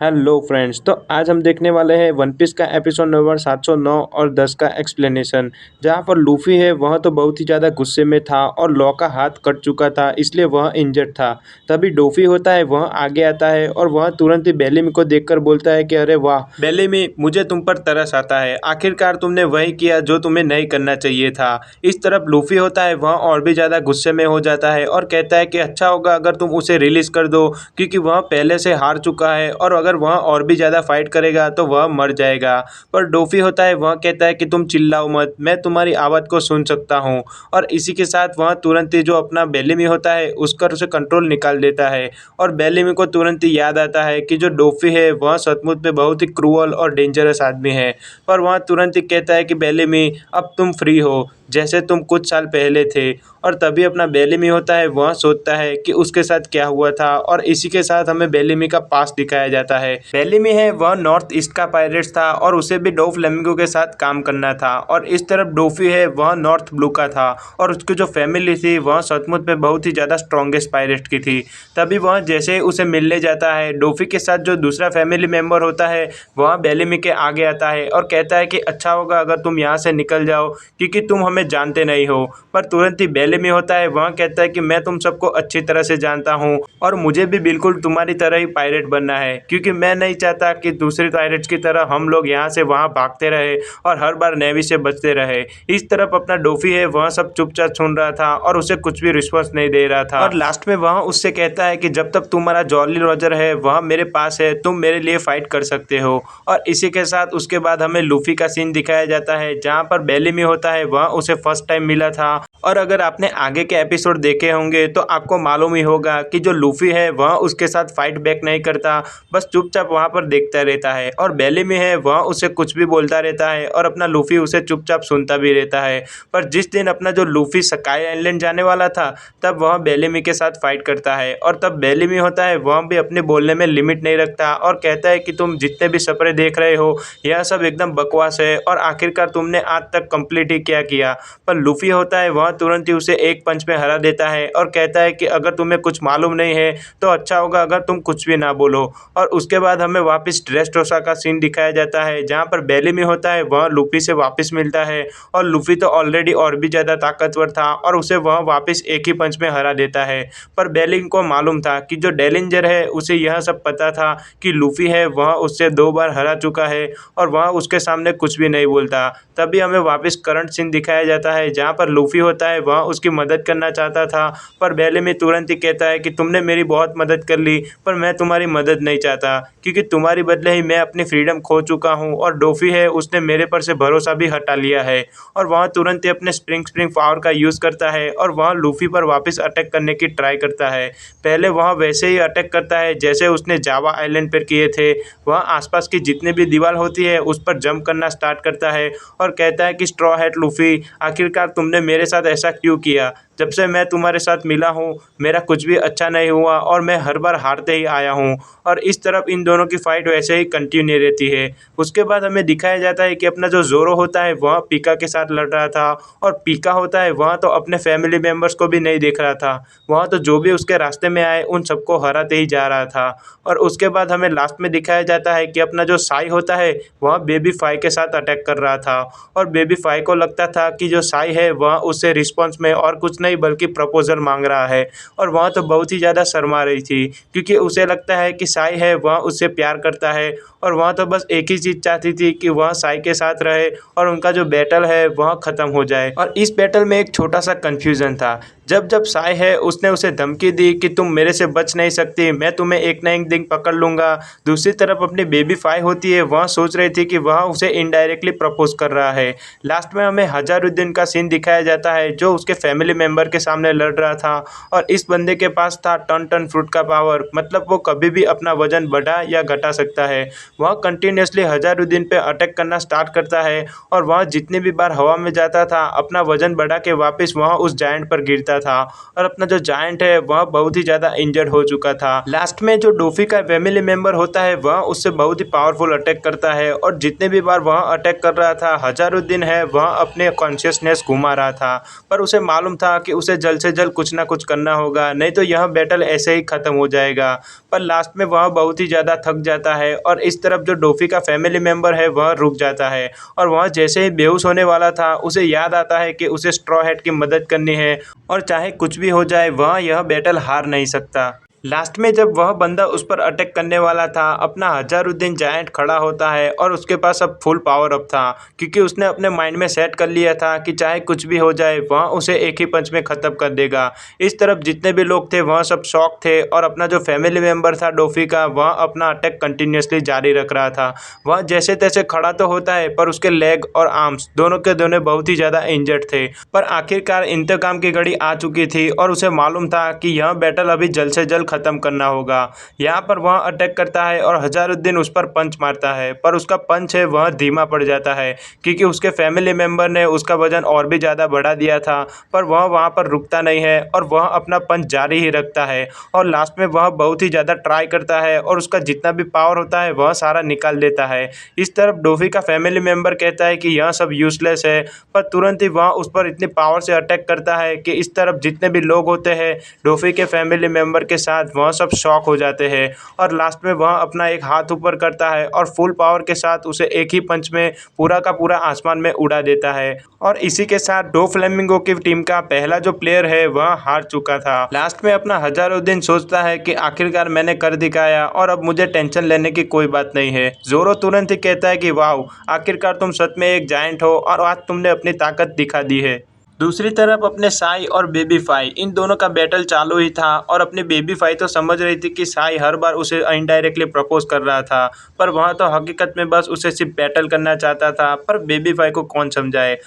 Hello friends. तो आज हम देखने वाले हैं वन पीस का एपिसोड नंबर 709 और 10 का एक्सप्लेनेशन। जहां पर लूफी है वह तो बहुत ही ज़्यादा गुस्से में था और लॉ का हाथ कट चुका था, इसलिए वह इंजर्ड था। तभी डोफी होता है वह आगे आता है और वह तुरंत ही बेलिमी को देखकर बोलता है कि अरे वाह बेलिमी, मुझे तुम पर तरस आता है। आखिरकार तुमने वही किया जो तुम्हें नहीं करना चाहिए था। इस तरफ लूफी होता है वह और भी ज़्यादा गुस्से में हो जाता है और कहता है कि अच्छा होगा अगर तुम उसे रिलीज़ कर दो, क्योंकि वह पहले से हार चुका है और अगर वह और भी ज़्यादा फाइट करेगा तो वह मर जाएगा। पर डोफी होता है वह कहता है कि तुम चिल्लाओ मत, मैं तुम्हारी आवाज़ को सुन सकता हूँ। और इसी के साथ वह तुरंत ही जो अपना बेलिमी होता है उसका उसे कंट्रोल निकाल देता है। और बेलिमी को तुरंत ही याद आता है कि जो डोफी है वह सचमुच में बहुत ही क्रूअल और डेंजरस आदमी है। पर वह तुरंत ही कहता है कि बेलिमी, अब तुम फ्री हो जैसे तुम कुछ साल पहले थे। और तभी अपना बेलिमी होता है वह सोचता है कि उसके साथ क्या हुआ था और इसी के साथ हमें बेलिमी का पास्ट दिखाया जाता है। बेलिमी है वह नॉर्थ ईस्ट का पायरेट्स था और उसे भी डोफ्लेमिंगो के साथ काम करना था। और इस तरफ डोफी है वह नॉर्थ ब्लू का था और उसकी जो फैमिली थी वह सचमुच में बहुत ही ज़्यादा स्ट्रॉन्गेस्ट पायरेट की थी। तभी वह जैसे ही उसे मिलने जाता है, डोफी के साथ जो दूसरा फैमिली मेम्बर होता है वह बेलिमी के आगे आता है और कहता है कि अच्छा होगा अगर तुम यहाँ से निकल जाओ, क्योंकि तुम हमें जानते नहीं हो। पर तुरंत ही बेलिमी होता है वह कहता है कि मैं तुम सबको अच्छी तरह से जानता हूँ और मुझे भी बिल्कुल तुम्हारी तरह ही पायरेट बनना है, क्योंकि मैं नहीं चाहता कि दूसरी पायरेट्स की तरह हम लोग यहाँ से वहाँ भागते रहे और हर बार नेवी से बचते रहे। इस तरफ अपना डोफी है वह सब चुपचाप सुन रहा था और उसे कुछ भी रिस्पॉन्स नहीं दे रहा था। और लास्ट में वह उससे कहता है कि जब तक तुम्हारा जॉली रॉजर है वह मेरे पास है, तुम मेरे लिए फाइट कर सकते हो। और इसी के साथ उसके बाद हमें लूफी का सीन दिखाया जाता है जहाँ पर बेलिमी होता है वह उसे फर्स्ट टाइम मिला था। और अगर आपने आगे के एपिसोड देखे होंगे तो आपको मालूम ही होगा कि जो लूफी है वह उसके साथ फाइट बैक नहीं करता, बस चुपचाप वहाँ पर देखता रहता है। और बेलिमी है वह उसे कुछ भी बोलता रहता है और अपना लूफी उसे चुपचाप सुनता भी रहता है। पर जिस दिन अपना जो लूफी स्काई आइलैंड जाने वाला था तब वह बेलिमी के साथ फाइट करता है और तब बेलिमी होता है वह भी अपने बोलने में लिमिट नहीं रखता और कहता है कि तुम जितने भी सपने देख रहे हो यह सब एकदम बकवास है और आखिरकार तुमने आज तक कंप्लीट ही क्या किया। पर लूफी होता है वह तुरंत ही उसे एक पंच में हरा देता है और कहता है कि अगर तुम्हें कुछ मालूम नहीं है तो अच्छा होगा अगर तुम कुछ भी ना बोलो। और उसके बाद हमें वापस ड्रेसरोसा का सीन दिखाया जाता है जहाँ पर बेलिमी होता है वह लूफी से वापस मिलता है और लूफी तो ऑलरेडी और भी ज़्यादा ताकतवर था और उसे वह वापस एक ही पंच में हरा देता है। पर बेलिंग को मालूम था कि जो डेलिंजर है उसे यह सब पता था कि लूफी है वह उससे 2 बार हरा चुका है और वह उसके सामने कुछ भी नहीं बोलता। तभी हमें वापस करंट सीन दिखाया जाता है जहाँ पर लूफी होता है वह उसकी मदद करना चाहता था, पर बेलिमी तुरंत ही कहता है कि तुमने मेरी बहुत मदद कर ली पर मैं तुम्हारी मदद नहीं चाहता, क्योंकि तुम्हारी बदले ही मैं अपनी फ्रीडम खो चुका हूँ और डोफी है उसने मेरे पर से भरोसा भी हटा लिया है। और वह तुरंत ही अपने स्प्रिंग स्प्रिंग पावर का यूज़ करता है और वह लूफी पर वापस अटैक करने की ट्राई करता है। पहले वह वैसे ही अटैक करता है जैसे उसने जावा आइलैंड पर किए थे। वह आसपास की जितनी भी दीवार होती है उस पर जंप करना स्टार्ट करता है और कहता है कि स्ट्रॉ हैट लूफी, आखिरकार तुमने मेरे साथ ऐसा क्यों किया? जब से मैं तुम्हारे साथ मिला हूँ मेरा कुछ भी अच्छा नहीं हुआ और मैं हर बार हारते ही आया हूँ। और इस तरफ इन दोनों की फाइट वैसे ही कंटिन्यू रहती है। उसके बाद हमें दिखाया जाता है कि अपना जो ज़ोरो होता है वह पीका के साथ लड़ रहा था और पीका होता है वह तो अपने फैमिली मेम्बर्स को भी नहीं देख रहा था, वह तो जो भी उसके रास्ते में आए उन सबको हराते ही जा रहा था। और उसके बाद हमें लास्ट में दिखाया जाता है कि अपना जो साई होता है वह बेबी फाई के साथ अटैक कर रहा था और बेबी फाई को लगता था कि जो साई है वह उससे रिस्पॉन्स में और कुछ नहीं बल्कि प्रपोजल मांग रहा है। और वह तो बहुत ही ज़्यादा शर्मा रही थी, क्योंकि उसे लगता है कि साई है वह उससे प्यार करता है और वह तो बस एक ही चीज़ चाहती थी कि वह साई के साथ रहे और उनका जो बैटल है वह ख़त्म हो जाए। और इस बैटल में एक छोटा सा कन्फ्यूज़न था। जब जब साई है उसने उसे धमकी दी कि तुम मेरे से बच नहीं सकती, मैं तुम्हें एक ना एक दिन पकड़ लूँगा, दूसरी तरफ अपनी बेबी फाई होती है वह सोच रही थी कि वह उसे इनडायरेक्टली प्रपोज कर रहा है। लास्ट में हमें हजारुद्दीन का सीन दिखाया जाता है जो उसके फैमिली मेम्बर के सामने लड़ रहा था और इस बंदे के पास था टन टन फ्रूट का पावर, मतलब वो कभी भी अपना वजन बढ़ा या घटा सकता है। वह कंटिन्यूसली हजारुद्दीन पे अटैक करना स्टार्ट करता है और वह जितनी भी बार हवा में जाता था अपना वजन बढ़ा के वापस वह उस जायंट पर गिरता चुका था और अपना जो जायंट है वह बहुत ही ज़्यादा इंजर्ड हो चुका था। लास्ट में जो डोफी का फैमिली मेंबर होता है वह उससे बहुत ही पावरफुल अटैक करता है और जितने भी बार वह अटैक कर रहा था हजारुद्दीन है वह अपने कॉन्शियसनेस घुमा रहा था, पर उसे मालूम था कि उसे जल्द से जल्द कुछ ना कुछ करना होगा, नहीं तो यह बैटल ऐसे ही ख़त्म हो जाएगा। पर लास्ट में वह बहुत ही ज़्यादा थक जाता है और इस तरफ जो डोफी का फैमिली मेंबर है वह रुक जाता है और वह जैसे ही बेहोश होने वाला था उसे याद आता है कि उसे स्ट्रॉ हैट की मदद करनी है और चाहे कुछ भी हो जाए वह यह बैटल हार नहीं सकता। लास्ट में जब वह बंदा उस पर अटैक करने वाला था अपना हजारुद्दीन जायंट खड़ा होता है और उसके पास अब फुल पावर अप था, क्योंकि उसने अपने माइंड में सेट कर लिया था कि चाहे कुछ भी हो जाए वह उसे एक ही पंच में ख़त्म कर देगा। इस तरफ जितने भी लोग थे वह सब शॉक थे और अपना जो फैमिली मेम्बर था डोफी का वह अपना अटैक कंटिन्यूसली जारी रख रहा था। वह जैसे तैसे खड़ा तो होता है पर उसके लेग और आर्म्स दोनों के दोनों बहुत ही ज़्यादा इंजर्ड थे, पर आखिरकार इंतकाम की घड़ी आ चुकी थी और उसे मालूम था कि यह बैटल अभी जल्द से जल्द खत्म करना होगा। यहाँ पर वह अटैक करता है और हजारुद्दीन उस पर पंच मारता है, पर उसका पंच है वह धीमा पड़ जाता है क्योंकि उसके फैमिली मेंबर ने उसका वजन और भी ज़्यादा बढ़ा दिया था। पर वह वहाँ पर रुकता नहीं है और वह अपना पंच जारी ही रखता है और लास्ट में वह बहुत ही ज़्यादा ट्राई करता है और उसका जितना भी पावर होता है वह सारा निकाल देता है। इस तरफ डोफी का फैमिली मेंबर कहता है कि यह सब यूजलेस है, पर तुरंत ही वह उस पर इतनी पावर से अटैक करता है कि इस तरफ जितने भी लोग होते हैं डोफी के फैमिली मेंबर के साथ वह सब शॉक हो जाते हैं और लास्ट में वह अपना एक हाथ ऊपर करता है और फुल पावर के साथ उसे एक ही पंच में पूरा का पूरा आसमान में उड़ा देता है। और इसी के साथ डो फ्लेमिंगो की टीम का पहला जो प्लेयर है वह हार चुका था। लास्ट में अपना हजारुद्दीन सोचता है कि आखिरकार मैंने कर दिखाया और अब मुझे टेंशन लेने की कोई बात नहीं है। जोरो तुरंत ही कहता है कि वाह, आखिरकार तुम सच में एक जायंट हो और आज तुमने अपनी ताकत दिखा दी है। दूसरी तरफ अपने साई और बेबी फाई इन दोनों का बैटल चालू ही था और अपनी बेबी फाई तो समझ रही थी कि साई हर बार उसे इनडायरेक्टली प्रपोज कर रहा था, पर वह तो हकीकत में बस उसे सिर्फ बैटल करना चाहता था, पर बेबी फाई को कौन समझाए।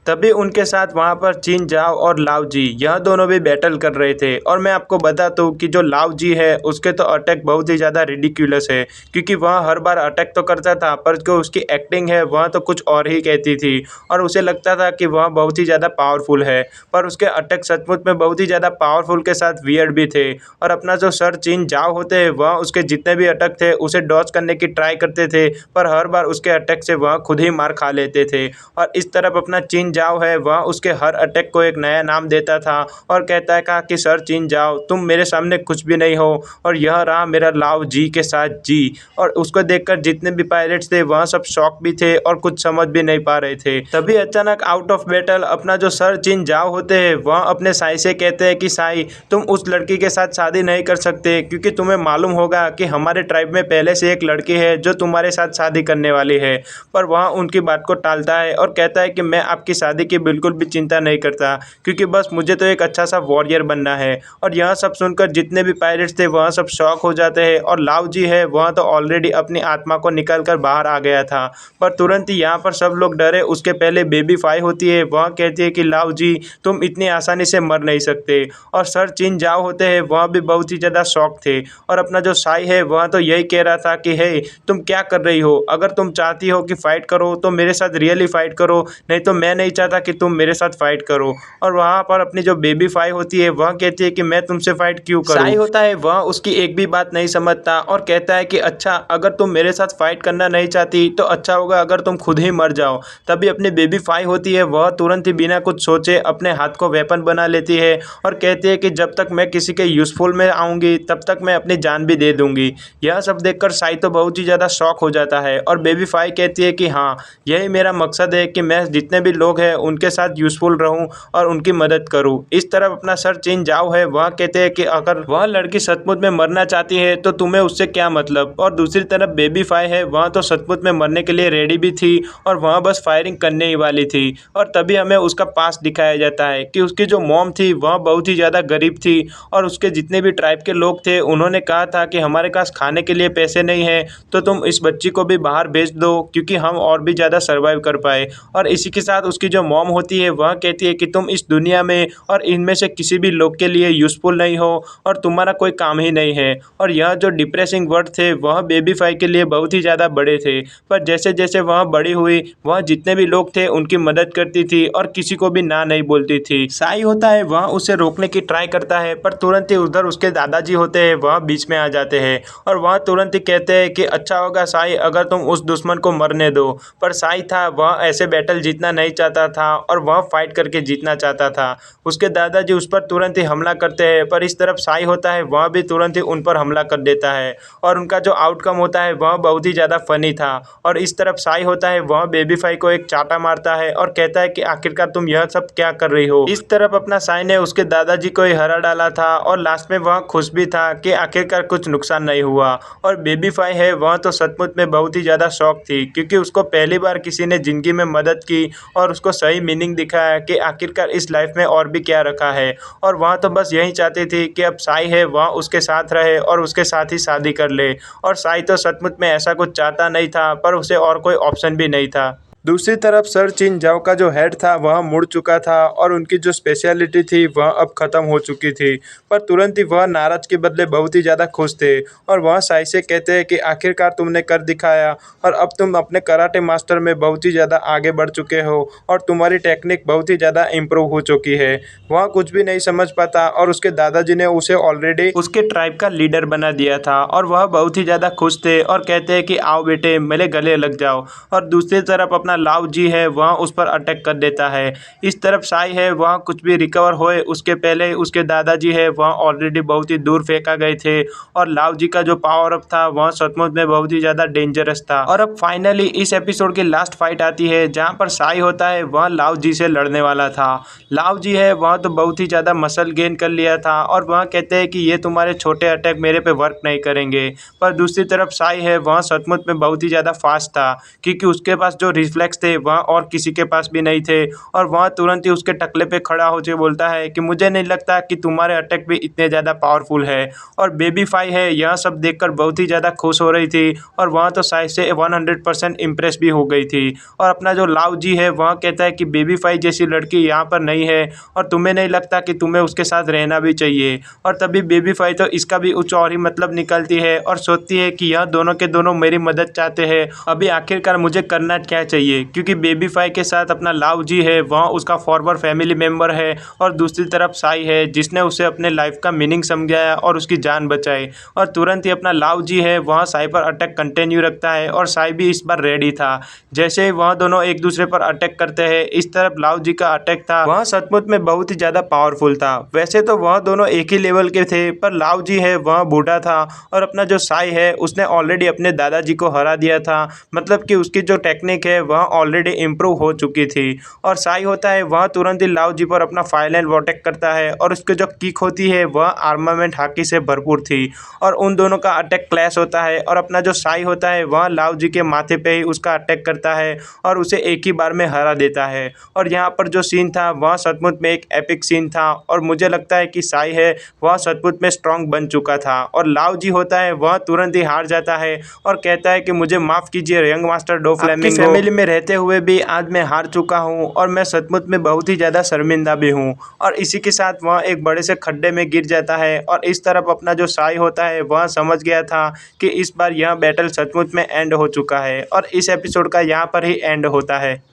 तभी उनके साथ वहाँ पर चिन जाओ और लाओ जी यह दोनों भी बैटल कर रहे थे और मैं आपको बता दूँ कि जो लाओ जी है उसके तो अटैक बहुत ही ज़्यादा रिडिक्यूलस है, क्योंकि वह हर बार अटैक तो करता था पर जो उसकी एक्टिंग है वह तो कुछ और ही कहती थी और उसे लगता था कि वह बहुत ही ज़्यादा पावरफुल है, पर उसके अटैक सचमुच में बहुत ही ज़्यादा पावरफुल के साथ वियर्ड भी थे। और अपना जो सर चिन जाओ होते हैं वह उसके जितने भी अटैक थे उसे डॉज करने की ट्राई करते थे, पर हर बार उसके अटैक से वह खुद ही मार खा लेते थे। और इस तरफ अपना चिन जाओ है वह उसके हर अटैक को एक नया नाम देता था और कहता है कहा कि सर चिन जाओ तुम मेरे सामने कुछ भी नहीं हो और यह रहा मेरा लाओ जी के साथ जी। और उसको देखकर जितने भी पायरेट्स थे वह सब शॉक भी थे और कुछ समझ भी नहीं पा रहे थे। तभी अचानक आउट ऑफ बैटल अपना जो सर चिन जाओ होते हैं वह अपने साई से कहते हैं कि साई तुम उस लड़की के साथ शादी नहीं कर सकते, क्योंकि तुम्हें मालूम होगा कि हमारे ट्राइब में पहले से एक लड़की है जो तुम्हारे साथ शादी करने वाली है। पर वह उनकी बात को टालता है और कहता है कि मैं आपकी शादी की बिल्कुल भी चिंता नहीं करता, क्योंकि बस मुझे तो एक अच्छा सा वॉरियर बनना है। और यह सब सुनकर जितने भी पायरेट्स थे वह सब शॉक हो जाते हैं और लाओ जी है वह तो ऑलरेडी अपनी आत्मा को निकल कर बाहर आ गया था, पर तुरंत ही यहाँ पर सब लोग डरे। उसके पहले बेबी फाई होती है वह कहती है कि लाओ जी तुम इतनी आसानी से मर नहीं सकते। और सर चिन जाओ होते हैं वह भी बहुत ही ज़्यादा शॉक थे और अपना जो साई है वह तो यही कह रहा था कि हे तुम क्या कर रही हो, अगर तुम चाहती हो कि फ़ाइट करो तो मेरे साथ रियली फ़ाइट करो, नहीं तो मैं नहीं चाहता कि तुम मेरे साथ फाइट करो। और वहाँ पर अपनी जो बेबी फाई होती है वह कहती है कि मैं तुमसे फाइट क्यों करूँ। साई होता है वह उसकी एक भी बात नहीं समझता और कहता है कि अच्छा अगर तुम मेरे साथ फाइट करना नहीं चाहती तो अच्छा होगा अगर तुम खुद ही मर जाओ। तभी अपनी बेबी फाई होती है वह तुरंत ही बिना कुछ सोचे अपने हाथ को वेपन बना लेती है और कहती है कि जब तक मैं किसी के यूज़फुल में आऊँगी तब तक मैं अपनी जान भी दे दूँगी। यह सब देखकर साई तो बहुत ही ज़्यादा शॉक हो जाता है और बेबी फाई कहती है कि हाँ यही मेरा मकसद है कि मैं जितने भी लोग हैं उनके साथ यूज़फुल रहूं और उनकी मदद करूं। इस तरफ अपना सर चिन जाओ है वह कहते हैं कि अगर वह लड़की सचमुच में मरना चाहती है तो तुम्हें उससे क्या मतलब। और दूसरी तरफ बेबी फाई है वह तो सचमुच में मरने के लिए रेडी भी थी और वह बस फायरिंग करने ही वाली थी। और तभी हमें उसका पास दिखाया जाता है कि उसकी जो मॉम थी वह बहुत ही ज़्यादा गरीब थी और उसके जितने भी ट्राइब के लोग थे उन्होंने कहा था कि हमारे पास खाने के लिए पैसे नहीं है तो तुम इस बच्ची को भी बाहर भेज दो क्योंकि हम और भी ज़्यादा सर्वाइव कर पाए। और इसी के साथ उसकी जो मॉम होती है वह कहती है कि तुम इस दुनिया में और इनमें से किसी भी लोग के लिए यूज़फुल नहीं हो और तुम्हारा कोई काम ही नहीं है। और यह जो डिप्रेसिंग वर्ड थे वह बेबी फाई के लिए बहुत ही ज़्यादा बड़े थे। पर जैसे जैसे वह बड़ी हुई वह जितने भी लोग थे उनकी मदद करती थी और किसी को भी ना नहीं बोलती थी। साई होता है वह उसे रोकने की ट्राई करता है पर तुरंत ही उधर उसके दादाजी होते हैं वह बीच में आ जाते हैं और वह तुरंत ही कहते हैं कि अच्छा होगा साई अगर तुम उस दुश्मन को मरने दो। पर साई था वह ऐसे बैटल जीतना नहीं चाहता था और वह फाइट करके जीतना चाहता था। उसके दादाजी उस पर तुरंत ही हमला करते हैं पर इस तरफ साई होता है वह भी तुरंत ही उन पर हमला कर देता है और उनका जो आउटकम होता है वह बहुत ही ज़्यादा फनी था। और इस तरफ साई होता है वह बेबी फाई को एक चाटा मारता है और कहता है कि आखिरकार तुम यह सब क्या कर रही हो। इस तरफ अपना साई ने उसके दादाजी को ही हरा डाला था और लास्ट में वह खुश भी था कि आखिरकार कुछ नुकसान नहीं हुआ। और बेबी फाई है वह तो सचमुच में बहुत ही ज़्यादा शौक थी क्योंकि उसको पहली बार किसी ने ज़िंदगी में मदद की और उसको सही मीनिंग दिखाया कि आखिरकार इस लाइफ में और भी क्या रखा है। और वह तो बस यही चाहती थी कि अब साई है वह उसके साथ रहे और उसके साथ ही शादी कर ले। और साई तो सचमुच में ऐसा कुछ चाहता नहीं था पर उसे और कोई ऑप्शन भी नहीं था। दूसरी तरफ सर चिन जाओ का जो हेड था वह मुड़ चुका था और उनकी जो स्पेशलिटी थी वह अब ख़त्म हो चुकी थी। पर तुरंत ही वह नाराज़ के बदले बहुत ही ज़्यादा खुश थे और वह साई से कहते हैं कि आखिरकार तुमने कर दिखाया और अब तुम अपने कराटे मास्टर में बहुत ही ज़्यादा आगे बढ़ चुके हो और तुम्हारी टेक्निक बहुत ही ज़्यादा इम्प्रूव हो चुकी है। वह कुछ भी नहीं समझ पाता और उसके दादाजी ने उसे ऑलरेडी उसके ट्राइब का लीडर बना दिया था और वह बहुत ही ज़्यादा खुश थे और कहते हैं कि आओ बेटे मेरे गले लग जाओ। और दूसरी तरफ अपना लाओ जी है वह उस पर अटैक कर देता है। इस तरफ साई है वह कुछ भी रिकवर होए उसके पहले उसके दादाजी है वह ऑलरेडी बहुत ही दूर फेंका गए थे और लाओ जी का जो पावर अप था वह सचमुच में बहुत ही ज़्यादा डेंजरस था। और अब फाइनली इस एपिसोड की लास्ट फाइट आती है जहाँ पर साई होता है वह लाओ जी से लड़ने वाला था। लाओ जी है वह तो बहुत ही ज़्यादा मसल गेन कर लिया था और वह कहते हैं कि ये तुम्हारे छोटे अटैक मेरे पे वर्क नहीं करेंगे। पर दूसरी तरफ साई है वह सचमुच में बहुत ही ज़्यादा फास्ट था क्योंकि उसके पास जो रिफ्लेक्स थे वह और किसी के पास भी नहीं थे। और वह तुरंत ही उसके टकले पे खड़ा होकर बोलता है कि मुझे नहीं लगता कि तुम्हारे अटैक भी इतने ज़्यादा पावरफुल है। और बेबी फाई है यह सब देखकर बहुत ही ज़्यादा खुश हो रही थी और वह तो साई से 100% इम्प्रेस भी हो गई थी। और अपना जो लाओ जी है वह कहता है कि बेबी फाई जैसी लड़की यहाँ पर नहीं है और तुम्हें नहीं लगता कि तुम्हें उसके साथ रहना भी चाहिए। और तभी बेबी फाई तो इसका भी कुछ और ही मतलब निकलती है और सोचती है कि यह दोनों के दोनों मेरी मदद चाहते हैं, अभी आखिरकार मुझे करना क्या चाहिए। क्योंकि बेबी फाई के साथ अपना लाओ जी है वह उसका फॉरवर्ड फैमिली मेम्बर है और दूसरी तरफ साई है जिसने उसे अपने लाइफ का मीनिंग समझाया और उसकी जान बचाई। और तुरंत ही अपना लाओ जी है वह साई पर अटैक कंटिन्यू रखता है और साई भी इस बार रेडी था। जैसे ही वह दोनों एक दूसरे पर अटैक करते हैं इस तरफ लाओ जी का अटैक था वह सचमुच में बहुत ही ज़्यादा पावरफुल था। वैसे तो वह दोनों एक ही लेवल के थे पर लाओ जी है वह बूढ़ा था और अपना जो साई है उसने ऑलरेडी अपने दादाजी को हरा दिया था, मतलब कि उसकी जो टेक्निक है वह ऑलरेडी इम्प्रूव हो चुकी थी। और साई होता है वह तुरंत ही लाओ जी पर अपना फाइनल अटैक करता है और उसकी जो किक होती है वह आर्मामेंट हाकी से भरपूर थी और उन दोनों का अटैक क्लैश होता है। और अपना जो साई होता है वह लाओ जी के माथे पे ही उसका अटैक करता है और उसे एक ही बार में हरा देता है। और यहाँ पर जो सीन था वह सचमुच में एक एपिक सीन था और मुझे लगता है कि साई है वह सचमुच में स्ट्रांग बन चुका था। और लाओ जी होता है वह तुरंत ही हार जाता है और कहता है कि मुझे माफ़ कीजिए young master Doflamingo, family में रहते हुए भी आज मैं हार चुका हूँ और मैं सचमुच में बहुत ही ज़्यादा शर्मिंदा भी हूँ। और इसी के साथ वह एक बड़े से खड्डे में गिर जाता है और इस तरफ अपना जो साई होता है वह समझ गया था कि इस बार यह बैटल सचमुच में एंड हो चुका है और इस एपिसोड का यहाँ पर ही एंड होता है।